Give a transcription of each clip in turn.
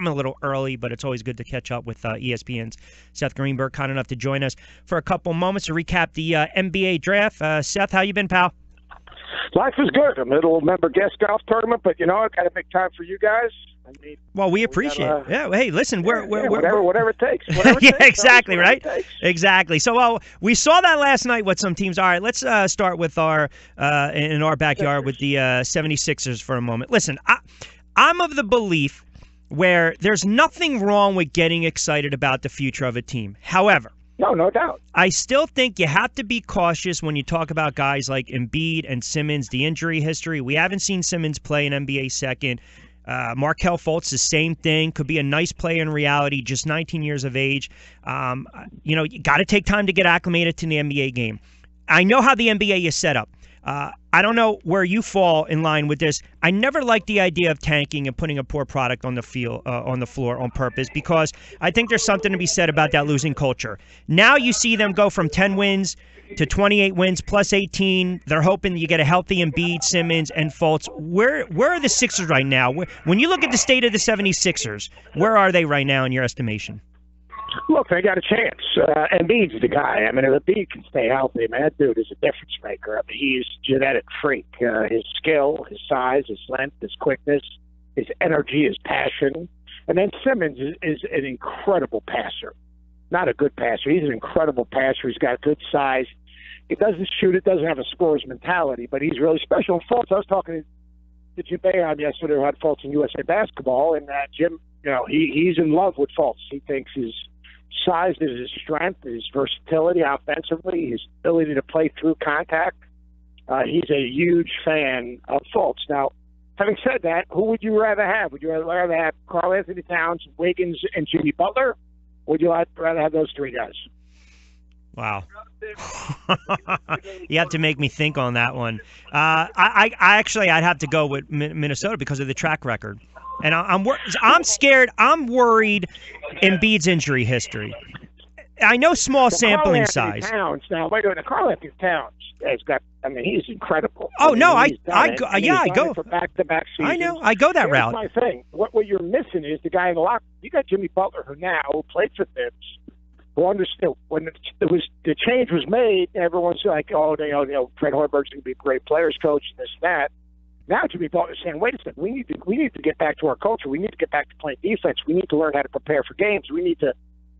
I'm a little early, but it's always good to catch up with ESPN's Seth Greenberg, kind enough to join us for a couple moments to recap the NBA draft. Seth, how you been, pal? Life is good. A middle-member guest golf tournament, but, I've got to make time for you guys. Well, we appreciate it. Yeah. Hey, listen, we're whatever it takes. Yeah, exactly, right? Exactly. So, we saw that last night with some teams. All right, let's start with our in our backyard with the 76ers for a moment. Listen, I'm of the belief where there's nothing wrong with getting excited about the future of a team. However, no doubt, I still think you have to be cautious when you talk about guys like Embiid and Simmons, the injury history. We haven't seen Simmons play an NBA second. Markelle Fultz, the same thing. Could be a nice player in reality, just 19 years of age. You got to take time to get acclimated to the NBA game. I know how the NBA is set up. I don't know where you fall in line with this. I never liked the idea of tanking and putting a poor product on the field, on the floor on purpose, because I think there's something to be said about that losing culture. Now you see them go from 10 wins to 28 wins plus 18. They're hoping you get a healthy Embiid, Simmons, and Fultz. Where are the Sixers right now? When you look at the state of the 76ers, where are they right now in your estimation? Look, they got a chance. Embiid's the guy. I mean, if Embiid can stay healthy, man, that dude is a difference maker. I mean, he's a genetic freak. His skill, his size, his length, his quickness, his energy, his passion. And then Simmons is an incredible passer. Not a good passer. He's an incredible passer. He's got good size. He doesn't shoot it, doesn't have a scorer's mentality, but he's really special. And Fultz, I was talking to Jim Boeheim yesterday, who had Fultz in USA Basketball, and Jim, he's in love with Fultz. He thinks his size is his strength, his versatility offensively, his ability to play through contact. He's a huge fan of Fultz. Now, having said that, who would you rather have? Would you rather have Karl Anthony Towns, Wiggins, and Jimmy Butler? Or would you rather have those three guys? Wow. You have to make me think on that one. I'd have to go with Minnesota because of the track record. And I'm scared. I'm worried Embiid's injury history. I know small sampling size. Towns, now, wait a minute. Karl Anthony Towns has got, he's incredible. Oh, no, I go for back-to-back seasons. I know. I go that route. Here's my thing. What you're missing is the guy in the locker. You got Jimmy Butler, who played for Thibs, who understood when the change was made. Everyone's like, Fred Hoiberg's going to be a great players coach and this and that. Now Jimmy Butler's saying, wait a second, we need to get back to our culture. We need to get back to playing defense. We need to learn how to prepare for games. We need to.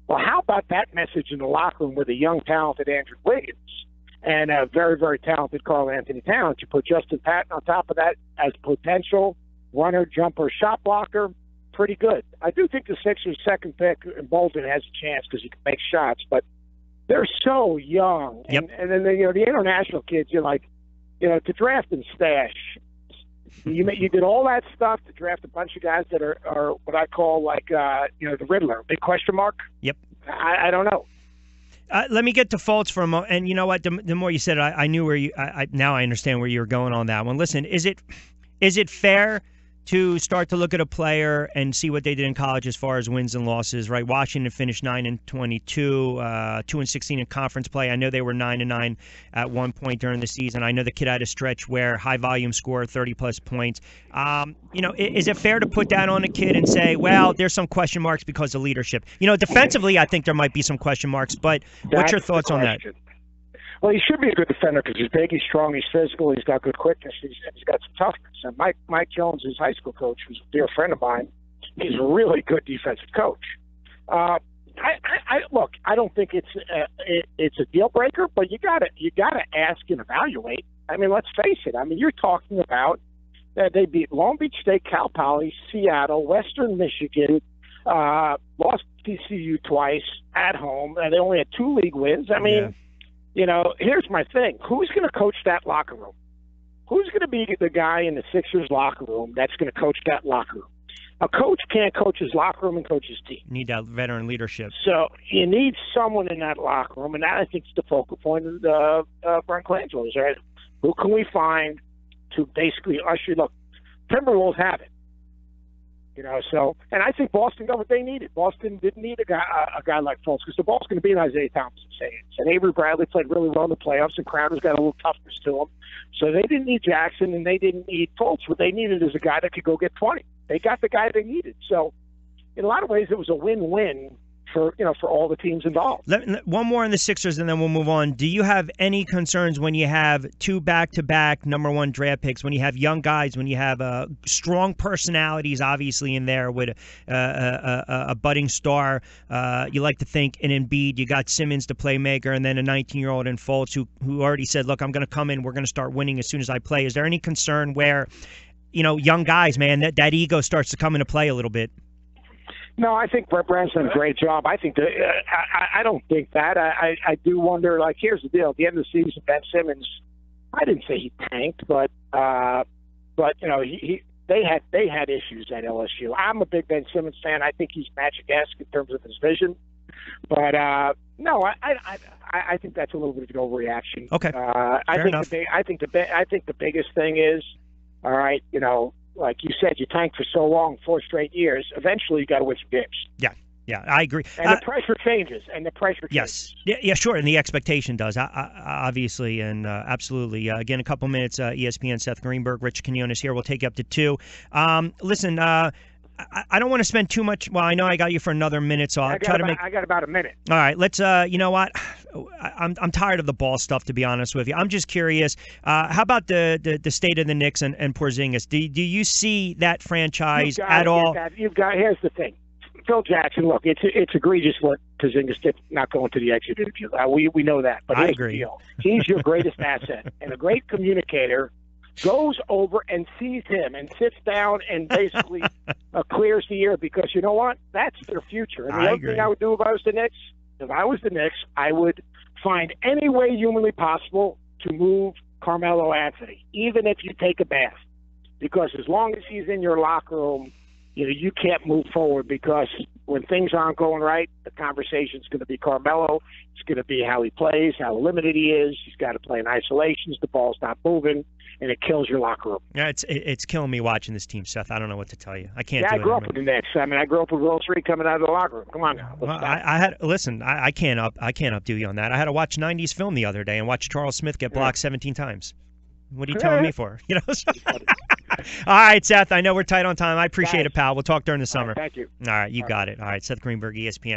Well, how about that message in the locker room with a young, talented Andrew Wiggins and a very, very talented Karl Anthony Towns? You put Justin Patton on top of that as potential runner, jumper, shot blocker. Pretty good. I do think the Sixers' second pick, Bolden, has a chance because he can make shots, but they're so young. Yep. And then the international kids, you're like, to draft and stash. You did all that stuff to draft a bunch of guys that are what I call the Riddler, big question mark. Yep. I don't know. Let me get to Fultz for a moment. And you know what? The more you said it, I knew where you. Now I understand where you were going on that one. Listen, is it fair to start to look at a player and see what they did in college as far as wins and losses, right? Washington finished 9-22, 2-16 in conference play. I know they were 9-9 at one point during the season. I know the kid had a stretch where high volume score, 30-plus points. Is it fair to put that on a kid and say, well, there's some question marks because of leadership? Defensively, I think there might be some question marks, but what's your thoughts on that? Well, he should be a good defender because he's big, he's strong, he's physical, he's got good quickness, he's got some toughness. And Mike Jones, his high school coach, who's a dear friend of mine, he's a really good defensive coach. Look, I don't think it's a deal breaker, but you gotta ask and evaluate. Let's face it. You're talking about they beat Long Beach State, Cal Poly, Seattle, Western Michigan, lost TCU twice at home, and they only had 2 league wins. Here's my thing. Who's going to coach that locker room? Who's going to be the guy in the Sixers locker room that's going to coach that locker room? A coach can't coach his locker room and coach his team. You need that veteran leadership. So you need someone in that locker room, and that, I think, is the focal point of Brent Colangelo's. Right? Who can we find to basically usher? Look, Timberwolves have it. And I think Boston got what they needed. Boston didn't need a guy like Fultz because the ball's going to be in Isaiah Thomas's hands. And Avery Bradley played really well in the playoffs, and Crowder's got a little toughness to him. So they didn't need Jackson, and they didn't need Fultz. What they needed is a guy that could go get 20. They got the guy they needed. So in a lot of ways, it was a win-win for all the teams involved. One more on the Sixers, and then we'll move on. Do you have any concerns when you have 2 back-to-back #1 draft picks, when you have young guys, when you have strong personalities, obviously, in there with a budding star? You like to think in Embiid, you got Simmons, the playmaker, and then a 19-year-old in Fultz who already said, look, I'm going to come in, we're going to start winning as soon as I play. Is there any concern where, young guys, man, that ego starts to come into play a little bit? No, I think Brett Brown's done a great job. I think I don't think that. I do wonder. Like, here's the deal: at the end of the season, Ben Simmons, I didn't say he tanked, but they had issues at LSU. I'm a big Ben Simmons fan. I think he's Magic-esque in terms of his vision, but no, I think that's a little bit of an overreaction. Okay, fair enough. I think the biggest thing is, all right, like you said, you tanked for so long, 4 straight years. Eventually, you got to win some games. Yeah, I agree. And the pressure changes. Yes. Yeah, sure. And the expectation does, obviously, and absolutely. Again, a couple minutes, ESPN, Seth Greenberg, Rich Quinones here. We'll take you up to 2. Listen, I don't want to spend too much. Well, I know I got you for another minute, so I'll try to make. I got about a minute. All right, let's. You know what? I'm tired of the ball stuff, to be honest with you. I'm just curious. How about the state of the Knicks and Porzingis? Do you see that franchise at all? Here's the thing. Phil Jackson, look, it's egregious what Porzingis did not going to the exit interview. We know that, but I here's agree. the deal. He's your greatest asset, and a great communicator goes over and sees him and sits down and basically clears the air, because you know what? That's their future. And the other thing I would do if I was the Knicks, I would find any way humanly possible to move Carmelo Anthony, even if you take a bath, because as long as he's in your locker room, you can't move forward, because when things aren't going right, the conversation's going to be Carmelo. It's going to be how he plays, how limited he is. He's got to play in isolations. The ball's not moving, and it kills your locker room. Yeah, it's killing me watching this team, Seth. I don't know what to tell you. I can't. Yeah, I grew up with the Knicks. I mean, I grew up with Will Street coming out of the locker room. Come on now. Well, I can't updo you on that. I had to watch '90s film the other day and watch Charles Smith get blocked 17 times. What are you telling me for? All right, Seth, I know we're tight on time. I appreciate it, pal. We'll talk during the summer. Thank you. All right, you got it. All right, Seth Greenberg, ESPN.